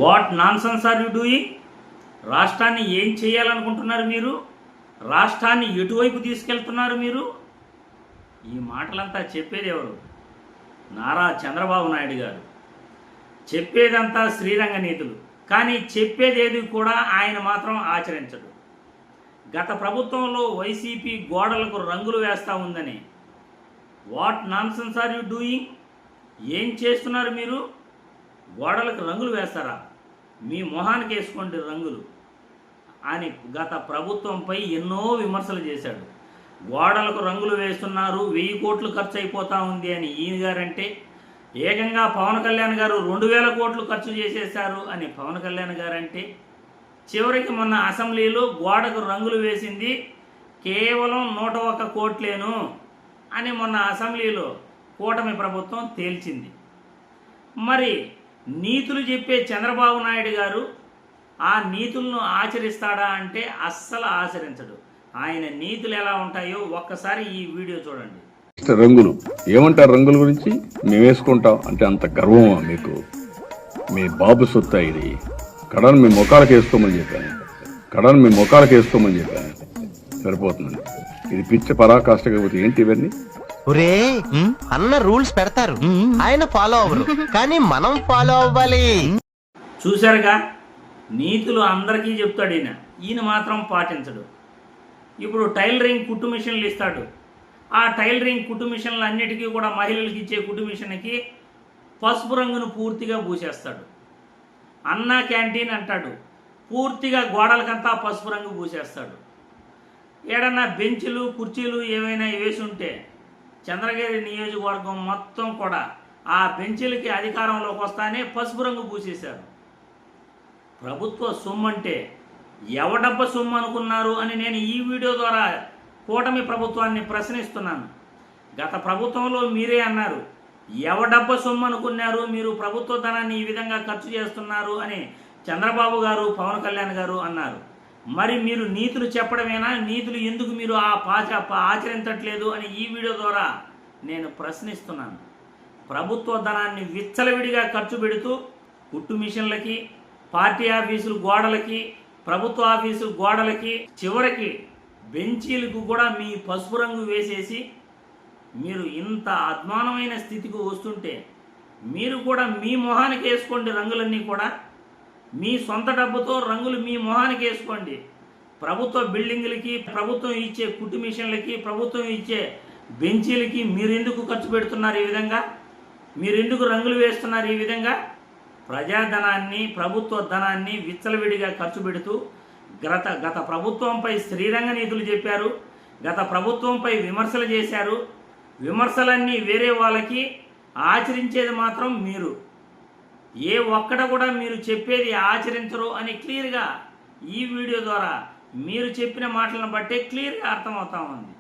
What nonsense are you doing? రాష్ట్రాన్ని ఏం చేయాలనుకుంటున్నారు మీరు? రాష్ట్రాన్ని ఎటువైపు తీసుకెళ్తున్నారు మీరు? ఈ మాటలంతా చెప్పేది ఎవరు? నారా చంద్రబాబు నాయుడు గారు. చెప్పేదంతా శ్రీరంగ నీతులు, కానీ చెప్పేదేది కూడా ఆయన మాత్రం ఆచరించడు. గత ప్రభుత్వంలో వైసీపీ గోడలకు రంగులు వేస్తూ ఉందని what nonsense are you doing? ఏం చేస్తున్నారు మీరు? గోడలకు రంగులు వేస్తారా? మీ మొహానికి వేసుకోండి రంగులు అని గత ప్రభుత్వంపై ఎన్నో విమర్శలు చేశాడు. గోడలకు రంగులు వేస్తున్నారు, 1000 కోట్లు ఖర్చు అయిపోతూ ఉంది అని ఈయన గారంటే, ఏకంగా పవన్ కళ్యాణ్ గారు 2000 కోట్లు ఖర్చు చేసేశారు అని పవన్ కళ్యాణ్ గారంటే, చివరికి మొన్న అసెంబ్లీలో గోడకు రంగులు వేసింది కేవలం 101 కోట్లేను అని మొన్న అసెంబ్లీలో కూటమి ప్రభుత్వం తేల్చింది. మరి నీతులు చెప్పే చంద్రబాబు నాయుడు గారు ఆ నీతులను ఆచరిస్తాడా అంటే అస్సలు ఆచరించడు. ఆయన నీతులు ఎలా ఉంటాయో ఒక్కసారి ఈ వీడియో చూడండి. రంగులు ఏమంటారు? రంగుల గురించి మేము వేసుకుంటాం అంటే అంత గర్వమా మీకు? మీ బాబు సొత్తా ఇది. కడను మీ ముఖాలకు వేసుకోమని చెప్పాను. సరిపోతుంది. ఇది పిచ్చ పరాకాష్ట కాకపోతే ఏంటి ఇవన్నీ? ఒరే అన్న రూల్స్ పెడతారు, ఆయన ఫాలో అవ్వరు, కానీ మనం ఫాలో అవ్వాలి. చూశారుగా, నీతులు అందరికీ చెప్తాడు ఈయన మాత్రం పాటించడు. ఇప్పుడు టైలరింగ్ కుట్టు మిషన్లు ఇస్తాడు. ఆ టైలరింగ్ కుట్టు మిషన్లు అన్నిటికీ కూడా మహిళలకు ఇచ్చే కుట్టు మిషన్కి పసుపు రంగును పూర్తిగా పూసేస్తాడు. అన్నా క్యాంటీన్ అంటాడు, పూర్తిగా గోడలకంతా పసుపు రంగు పూసేస్తాడు. ఏడన్నా బెంచులు కుర్చీలు ఏమైనా వేసి ఉంటే చంద్రగిరి నియోజకవర్గం మొత్తం కూడా ఆ బెంచీలకి అధికారంలోకి వస్తానే పసుపు రంగు పూసేశారు. ప్రభుత్వ సొమ్ము అంటే ఎవడబ్బ సొమ్ము అనుకున్నారు అని నేను ఈ వీడియో ద్వారా కూటమి ప్రభుత్వాన్ని ప్రశ్నిస్తున్నాను. గత ప్రభుత్వంలో మీరే అన్నారు, ఎవడబ్బ సొమ్ము అనుకున్నారు మీరు, ప్రభుత్వ ధనాన్ని ఈ విధంగా ఖర్చు చేస్తున్నారు అని చంద్రబాబు గారు, పవన్ కళ్యాణ్ గారు అన్నారు. మరి మీరు నీతులు చెప్పడమేనా? నీతులు ఎందుకు మీరు ఆచరించట్లేదు అని ఈ వీడియో ద్వారా నేను ప్రశ్నిస్తున్నాను. ప్రభుత్వ ధనాన్ని విచ్చలవిడిగా ఖర్చు పెడుతూ కుట్టు మిషన్లకి, పార్టీ ఆఫీసులు గోడలకి, ప్రభుత్వ ఆఫీసు గోడలకి, చివరికి బెంచీలకు కూడా మీ పసుపు రంగు వేసేసి మీరు ఇంత అద్మానమైన స్థితికి వస్తుంటే మీరు కూడా మీ మొహానికి వేసుకోండి రంగులన్నీ కూడా. మీ సొంత డబ్బుతో రంగులు మీ మొహానికి వేసుకోండి. ప్రభుత్వ బిల్డింగులకి, ప్రభుత్వం ఇచ్చే కుట్టు మిషన్లకి, ప్రభుత్వం ఇచ్చే బెంచీలకి మీరెందుకు ఖర్చు పెడుతున్నారు ఈ విధంగా? మీరెందుకు రంగులు వేస్తున్నారు ఈ విధంగా? ప్రజాధనాన్ని, ప్రభుత్వ ధనాన్ని విచ్చలవిడిగా ఖర్చు పెడుతూ గత ప్రభుత్వంపై శ్రీరంగ నీతులు చెప్పారు. గత ప్రభుత్వంపై విమర్శలు చేశారు. విమర్శలన్నీ వేరే వాళ్ళకి, ఆచరించేది మాత్రం మీరు. ఏ ఒక్కట కూడా మీరు చెప్పేది ఆచరించరు అని క్లియర్గా ఈ వీడియో ద్వారా మీరు చెప్పిన మాటలను బట్టే క్లియర్గా అర్థమవుతా ఉంది.